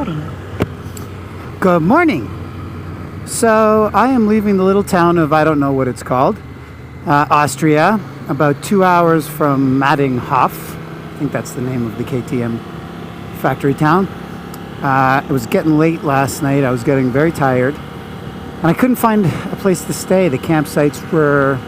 Recording. Good morning. So I am leaving the little town of, I don't know what it's called, Austria, about 2 hours from Mattighofen. I think that's the name of the KTM factory town. It was getting late last night. I was getting very tired. And I couldn't find a place to stay. The campsites were,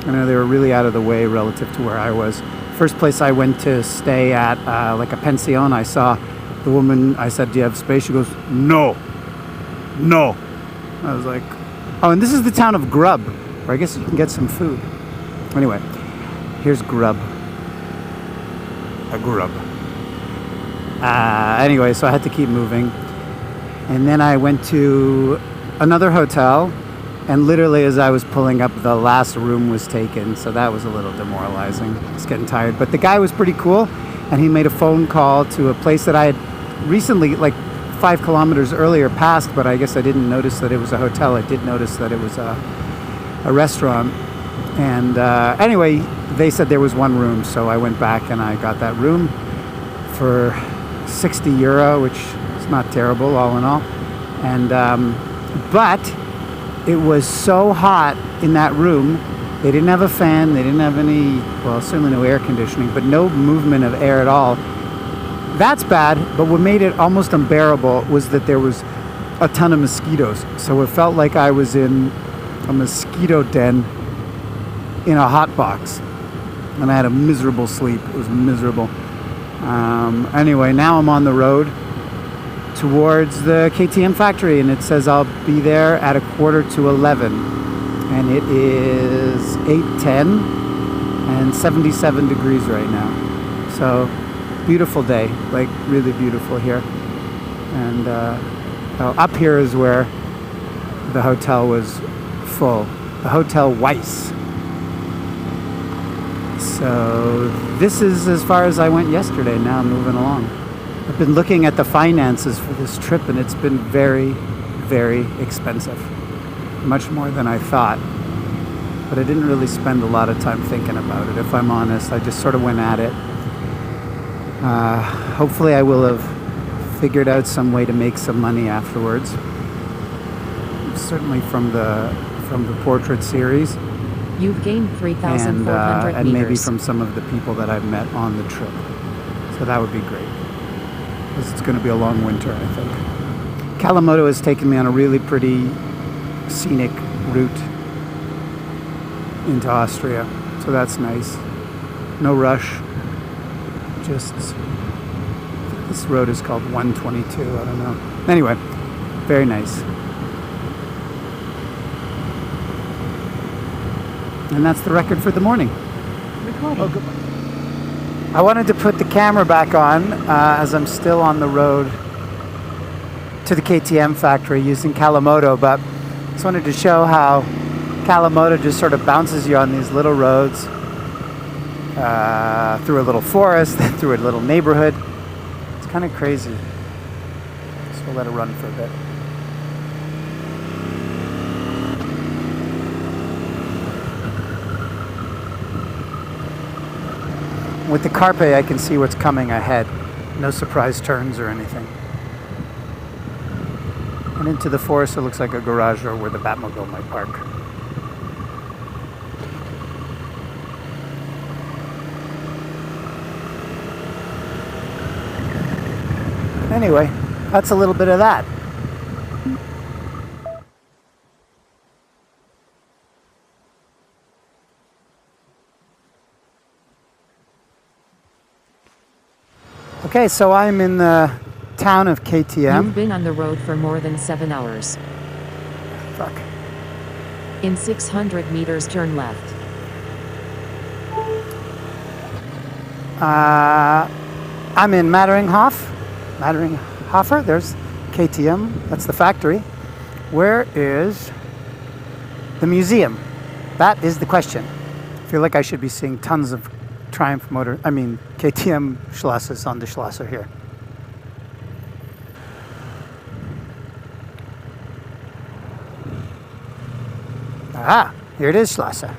they were really out of the way relative to where I was. First place I went to stay at, like a pension, I saw the woman, I said, "Do you have space?" She goes, No. I was like, oh, and this is the town of Grub, where I guess you can get some food. Anyway, here's Grub. A grub. Anyway, so I had to keep moving. And then I went to another hotel, and literally as I was pulling up, the last room was taken, so that was a little demoralizing. I was getting tired, but the guy was pretty cool, and he made a phone call to a place that I had recently, like 5 kilometers earlier, passed, but I guess I didn't notice that it was a hotel. I did notice that it was a restaurant, and anyway, they said there was one room, so I went back and I got that room for €60, which is not terrible all in all, and but it was so hot in that room. They didn't have a fan, they didn't have any, well, certainly no air conditioning, but no movement of air at all. That's bad, but what made it almost unbearable was that there was a ton of mosquitoes. So it felt like I was in a mosquito den in a hot box. And I had a miserable sleep. It was miserable. Anyway, now I'm on the road towards the KTM factory, and it says I'll be there at 11:15, and it is 8:10 and 77 degrees right now. So beautiful day, like really beautiful here. And up here is where the hotel was full, the Hotel Weiss. So this is as far as I went yesterday. Now I'm moving along. I've been looking at the finances for this trip, and it's been very, very expensive. Much more than I thought. But I didn't really spend a lot of time thinking about it, if I'm honest. I just sort of went at it. Hopefully I will have figured out some way to make some money afterwards. Certainly from the portrait series. You've gained 3,400 and meters. maybe from some of the people that I've met on the trip. So that would be great. Because it's going to be a long winter, I think. Kalamoto has taken me on a really pretty scenic route into Austria. So that's nice. No rush. Just, this road is called 122, I don't know. Anyway, very nice. And that's the record for the morning. Recording. Oh, goodbye. I wanted to put the camera back on as I'm still on the road to the KTM factory using Kalamoto, but I just wanted to show how Kalamoto just sort of bounces you on these little roads through a little forest, then through a little neighborhood. It's kind of crazy. So we'll let it run for a bit. With the Carpe, I can see what's coming ahead. No surprise turns or anything. And into the forest, it looks like a garage or where the Batmobile might park. Anyway, that's a little bit of that. Okay, so I'm in the town of KTM. You've been on the road for more than 7 hours. Fuck. In 600 meters, turn left. I'm in Mattighofen. There's KTM. That's the factory. Where is the museum? That is the question. I feel like I should be seeing tons of KTM Schlosses on the Schlosser here. Ah, here it is, Schlosser.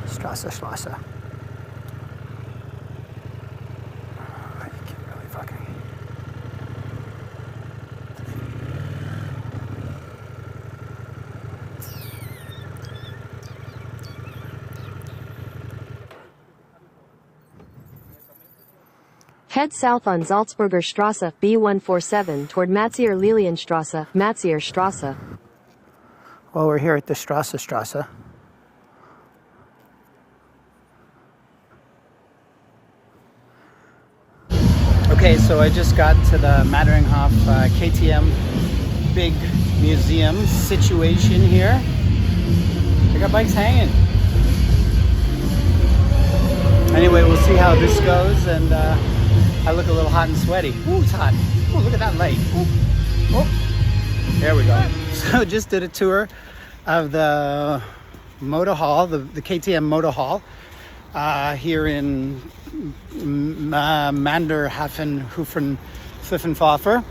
Schlosser. Head south on Salzburger Strasse B147 toward Matzir-Lilienstrasse, Matzierstrasse. Well, we're here at the Strasse. Okay, so I just got to the Mattighofen KTM big museum situation here. I got bikes hanging. Anyway, we'll see how this goes, and I look a little hot and sweaty. Ooh, it's hot. Ooh, look at that light. Ooh. Oh. There we go. So just did a tour of the Motor Hall, the KTM Motor Hall, here in Mattighofen, Pfiffenpfeffer.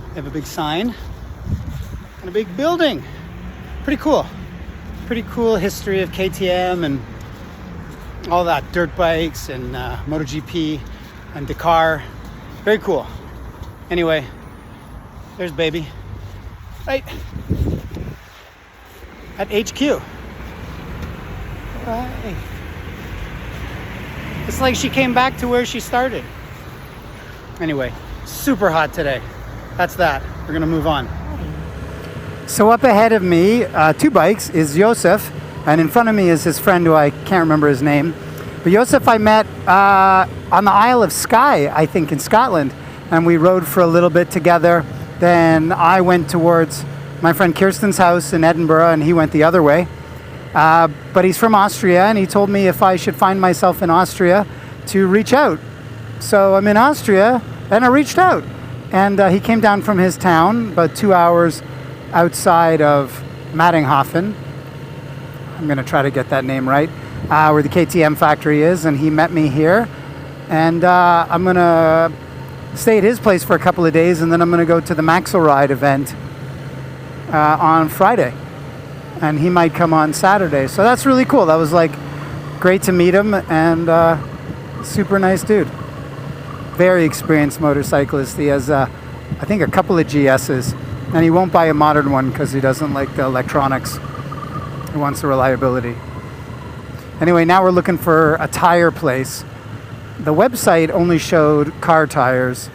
They have a big sign and a big building. Pretty cool. Pretty cool history of KTM and all that, dirt bikes and MotoGP and Dakar. Very cool. Anyway, there's baby. Right at HQ. Right. It's like she came back to where she started. Anyway, super hot today. That's that. We're gonna move on. So up ahead of me, two bikes, is Josef, and in front of me is his friend who I can't remember his name. But Josef I met on the Isle of Skye, I think in Scotland, and we rode for a little bit together. Then I went towards my friend Kirsten's house in Edinburgh, and he went the other way. But he's from Austria, and he told me if I should find myself in Austria to reach out. So I'm in Austria, and I reached out. And he came down from his town, about 2 hours outside of Mattighofen. I'm going to try to get that name right, where the KTM factory is, and he met me here. And I'm going to stay at his place for a couple of days, and then I'm going to go to the MaxlRide event on Friday. And he might come on Saturday. So that's really cool. That was like great to meet him, and super nice dude. Very experienced motorcyclist. He has, I think, a couple of GSs, and he won't buy a modern one because he doesn't like the electronics. He wants the reliability. Anyway, now we're looking for a tire place. The website only showed car tires,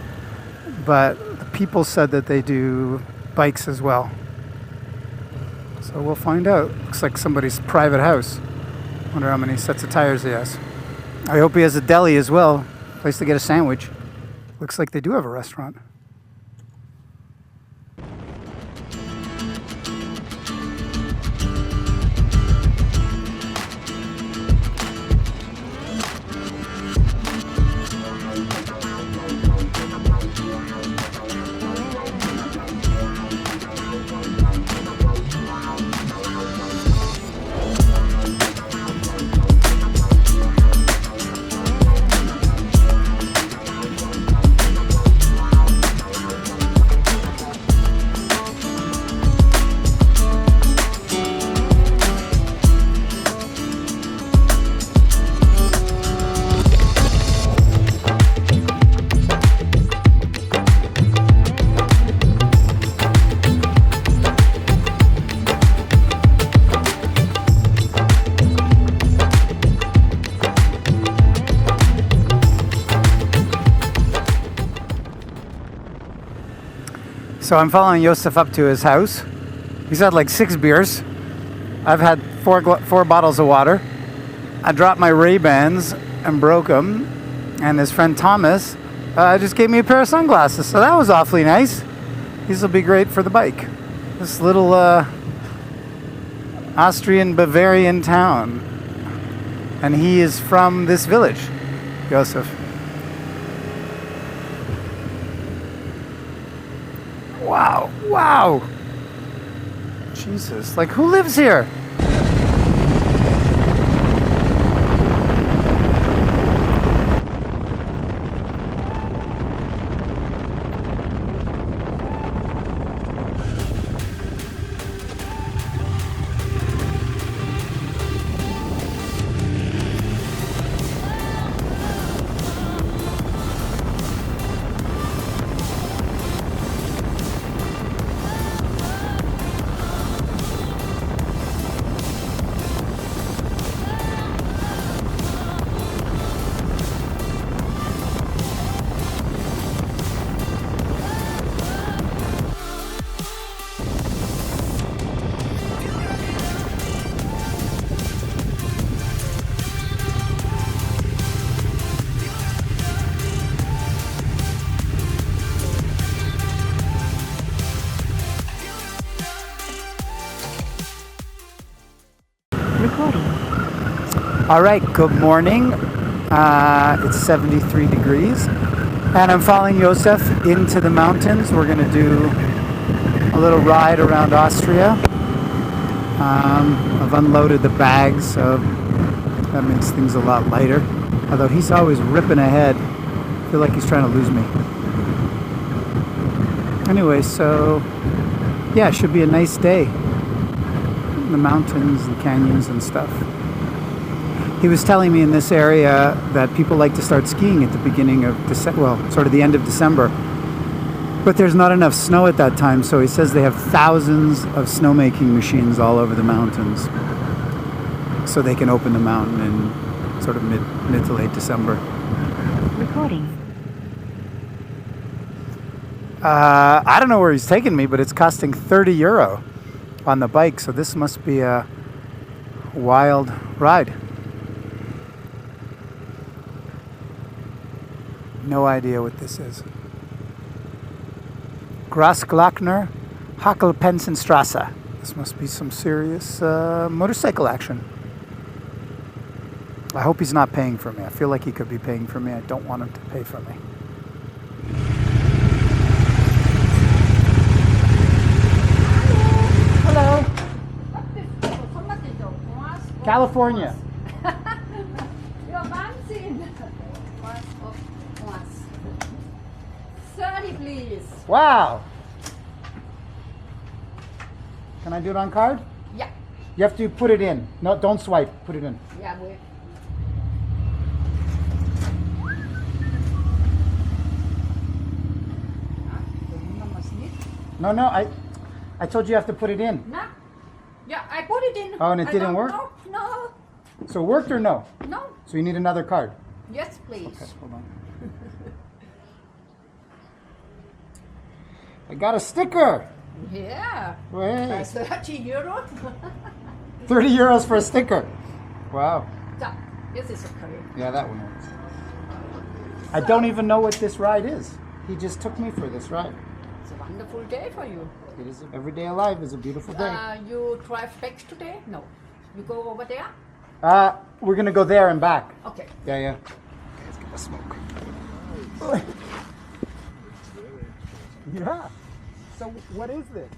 but the people said that they do bikes as well. So we'll find out. Looks like somebody's private house. Wonder how many sets of tires he has. I hope he has a deli as well. Place to get a sandwich. Looks like they do have a restaurant. So I'm following Josef up to his house. He's had like 6 beers. I've had 4 bottles of water. I dropped my Ray-Bans and broke them. And his friend Thomas just gave me a pair of sunglasses. So that was awfully nice. These will be great for the bike. This little Austrian Bavarian town. And he is from this village, Josef. Wow, wow. Jesus, like who lives here? Recording. All right, good morning. It's 73 degrees and I'm following Josef into the mountains. We're going to do a little ride around Austria. I've unloaded the bags, so that makes things a lot lighter. Although he's always ripping ahead. I feel like he's trying to lose me. Anyway, so yeah, it should be a nice day. In the mountains and canyons and stuff. He was telling me in this area that people like to start skiing at the beginning of December, well, sort of the end of December. But there's not enough snow at that time, so he says they have thousands of snowmaking machines all over the mountains. So they can open the mountain in sort of mid to late December. Recording. I don't know where he's taking me, but it's costing €30 on the bike, so this must be a wild ride. No idea what this is. Grossglockner High Alpine Road. This must be some serious motorcycle action. I hope he's not paying for me. I feel like he could be paying for me. I don't want him to pay for me. Hello. California. Ja, Wahnsinn. 30, please. Wow. Can I do it on card? Yeah. You have to put it in. No, don't swipe. Put it in. Yeah, wait. No, I told you have to put it in. No. Yeah, I put it in. Oh, and it didn't work? No. So it worked or no? No. So you need another card. Yes, please. Okay, hold on. I got a sticker. Yeah. Hey. 30 euro. €30 for a sticker. Wow. So, this is okay. Yeah, that one works. I don't even know what this ride is. He just took me for this ride. It's a wonderful day for you. It is every day alive is a beautiful day. You drive back today? No. You go over there? We're gonna go there and back. Okay. Yeah. Okay, let's get a smoke. Yeah. So what is this?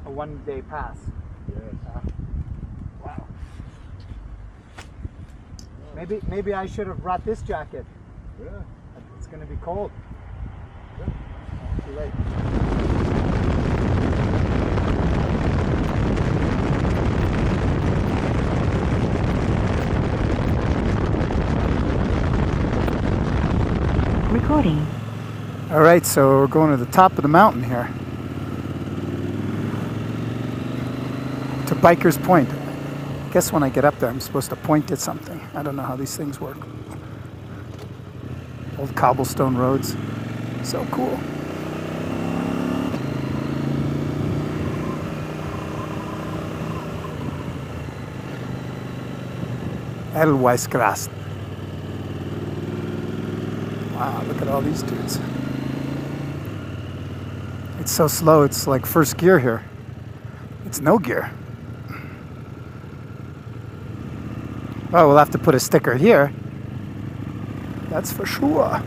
A 1 day pass. Wow. Maybe I should have brought this jacket. Yeah. It's gonna be cold. Too late. Recording. All right, so we're going to the top of the mountain here. To Biker's Point. I guess when I get up there, I'm supposed to point at something. I don't know how these things work. Old cobblestone roads. So cool. Elweisgrast. Wow, look at all these dudes. It's so slow, it's like first gear here. It's no gear. Oh, we'll have to put a sticker here. That's for sure.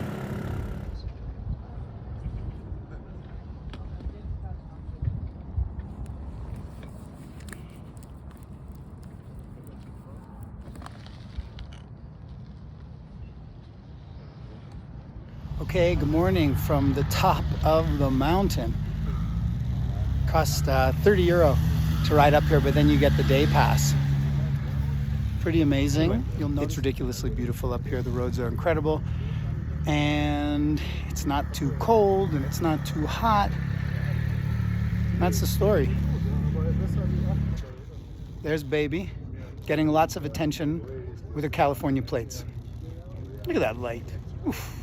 Okay, good morning from the top of the mountain. Cost €30 to ride up here, but then you get the day pass. Pretty amazing. You'll notice it's ridiculously beautiful up here. The roads are incredible, and it's not too cold and it's not too hot. That's the story. There's baby, getting lots of attention with her California plates. Look at that light. Oof.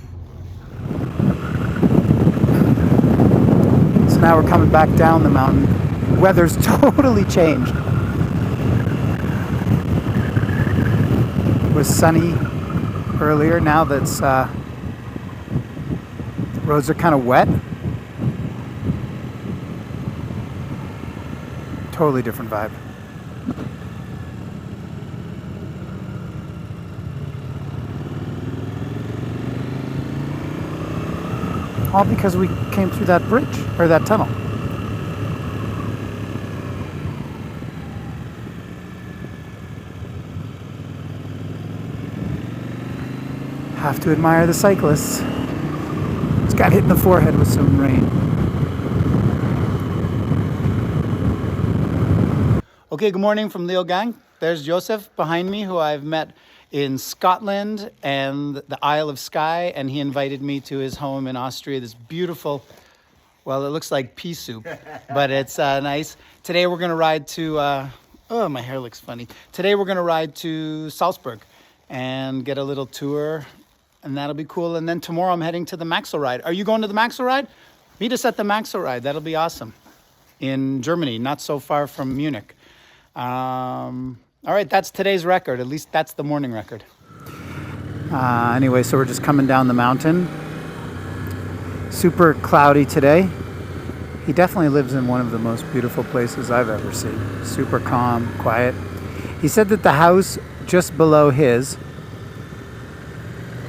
So now we're coming back down the mountain. Weather's totally changed. It was sunny earlier. Now that's roads are kind of wet. Totally different vibe. All because we came through that bridge, or that tunnel. Have to admire the cyclists. Just got hit in the forehead with some rain. Okay, good morning from Leogrand. There's Josef behind me, who I've met in Scotland and the Isle of Skye, and he invited me to his home in Austria. This beautiful, well, it looks like pea soup, but it's nice. Today we're going to ride to, oh, my hair looks funny. Today we're going to ride to Salzburg and get a little tour, and that'll be cool. And then tomorrow I'm heading to the MaxlRide. Are you going to the MaxlRide? Meet us at the MaxlRide. That'll be awesome. In Germany, not so far from Munich. All right, that's today's record. At least that's the morning record. Anyway, so we're just coming down the mountain. Super cloudy today. He definitely lives in one of the most beautiful places I've ever seen. Super calm, quiet. He said that the house just below his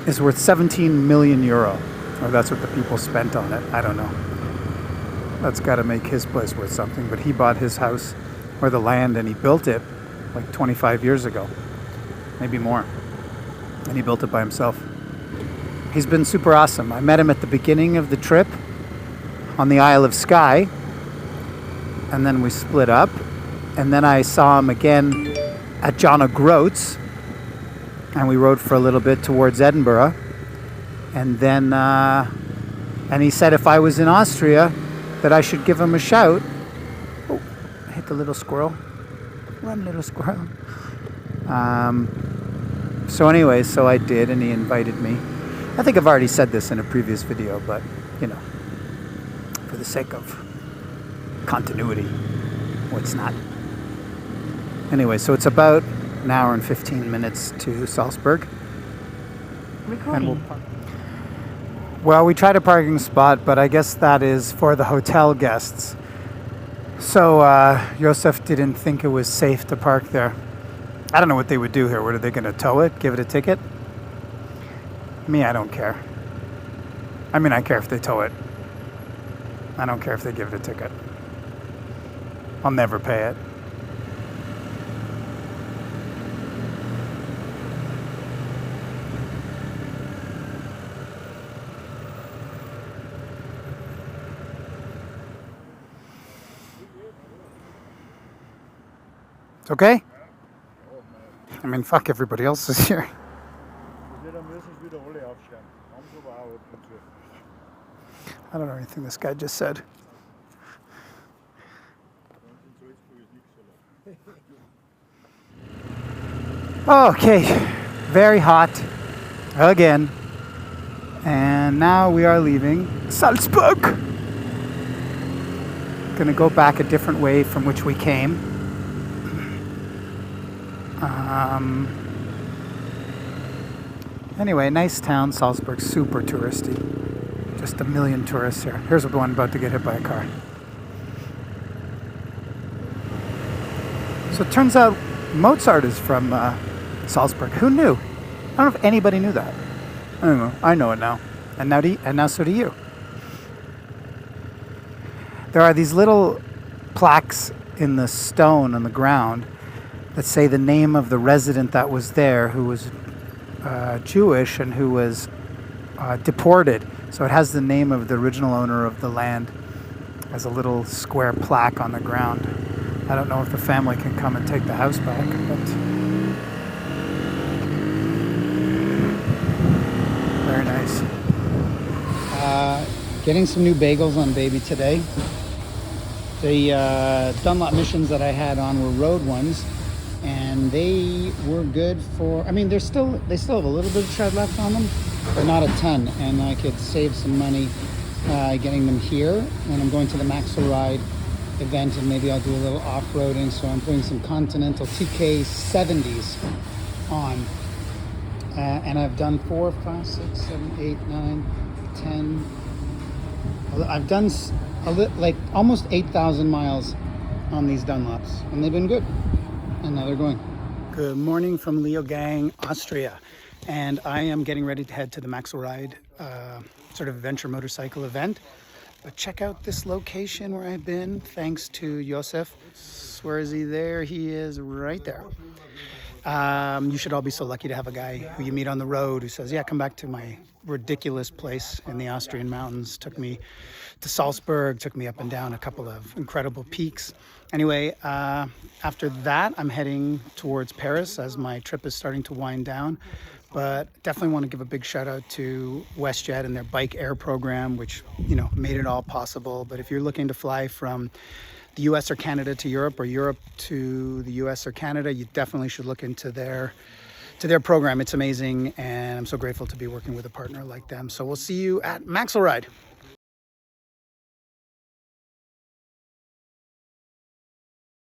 is worth 17 million euro. Or that's what the people spent on it. I don't know. That's got to make his place worth something. But he bought his house, or the land, and he built it like 25 years ago, maybe more. And he built it by himself. He's been super awesome. I met him at the beginning of the trip on the Isle of Skye, and then we split up. And then I saw him again at John O Groats, and we rode for a little bit towards Edinburgh. And then, and he said if I was in Austria, that I should give him a shout. Oh, I hit the little squirrel. Run, little squirrel. So anyway, so I did, and he invited me. I think I've already said this in a previous video, but, you know, for the sake of continuity, what's not. Anyway, so it's about an hour and 15 minutes to Salzburg. Recording. Well, we tried a parking spot, but I guess that is for the hotel guests. So Josef didn't think it was safe to park there. I don't know what they would do here. What, are they going to tow it? Give it a ticket? Me, I don't care. I mean, I care if they tow it. I don't care if they give it a ticket. I'll never pay it. It's okay? I mean, fuck, everybody else is here. I don't know anything this guy just said. Okay, very hot again. And now we are leaving Salzburg. Gonna go back a different way from which we came. Anyway, nice town, Salzburg, super touristy. Just a million tourists here. Here's one about to get hit by a car. So it turns out Mozart is from Salzburg. Who knew? I don't know if anybody knew that. I don't know. I know it now. And now so do you. There are these little plaques in the stone on the ground that say the name of the resident that was there, who was Jewish and who was deported. So it has the name of the original owner of the land as a little square plaque on the ground. I don't know if the family can come and take the house back, but very nice. Getting some new bagels on baby today. The Dunlop missions that I had on were road ones, and they were good for, I mean, they still have a little bit of tread left on them, but not a ton, and I could save some money getting them here when I'm going to the MaxlRide event, and maybe I'll do a little off-roading. So I'm putting some Continental TK70s on And I've done 4, 5, 6, 7, 8, 9, 10. I've done like almost 8,000 miles on these Dunlops, and they've been good. And now they're going. Good morning from Leogrand, Austria. And I am getting ready to head to the MaxlRide sort of adventure motorcycle event. But check out this location where I've been, thanks to Josef. Where is he? There he is, right there. You should all be so lucky to have a guy who you meet on the road who says, yeah, come back to my ridiculous place in the Austrian mountains. Took me to Salzburg, took me up and down a couple of incredible peaks. Anyway, after that, I'm heading towards Paris as my trip is starting to wind down. But definitely want to give a big shout out to WestJet and their Bike Air program, which, you know, made it all possible. But if you're looking to fly from the US or Canada to Europe, or Europe to the US or Canada, you definitely should look into their program. It's amazing, and I'm so grateful to be working with a partner like them. So we'll see you at MaxlRide.